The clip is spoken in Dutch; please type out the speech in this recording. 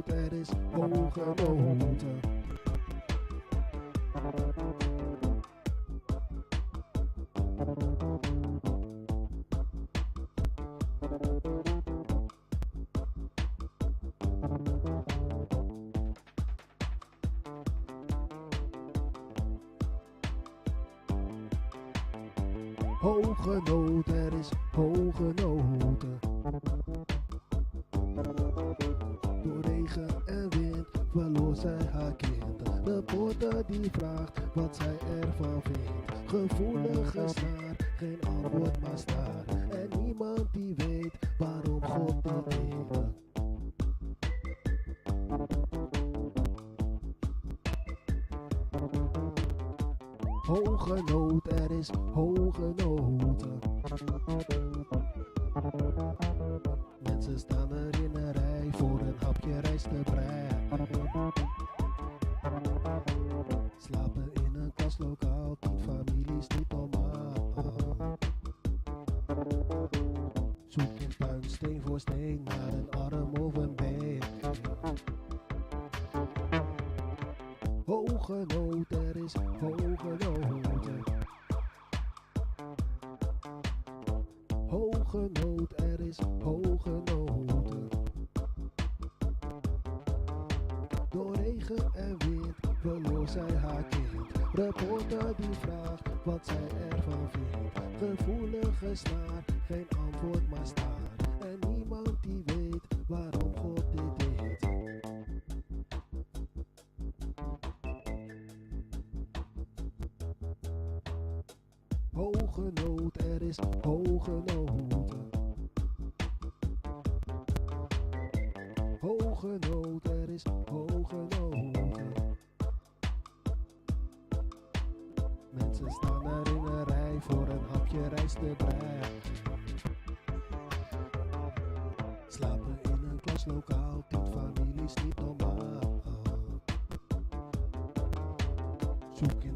nood, er is hoge nood. Hoge nood, er is hoge nood. Door regen en wind verloor zij haar kind. De porter die vraagt wat zij ervan vindt. Gevoelige snaar, geen antwoord maar staar. En niemand die weet waarom God dit deed. Hoge nood, er is hoge nood. Mensen staan er in een rij voor een hapje rijstbrei. Slapen in een klaslokaal, 10 families niet normaal. Zoek in puin, steen voor steen, naar een arm of een been. Hoge nood, er is hoge nood. Hoge nood, er is hoge nood. Door regen en wind verloor zij haar kind. Reporter die vraagt wat zij ervan vindt. Gevoelige snaar, geen antwoord maar staar. En niemand die weet waarom God dit deed. Hoge nood, er is hoge nood. Hoge nood, er is hoge nood. Mensen staan er in een rij voor een hapje rijstbrei. Slapen in een klaslokaal, 10 families niet normaal. Zoek in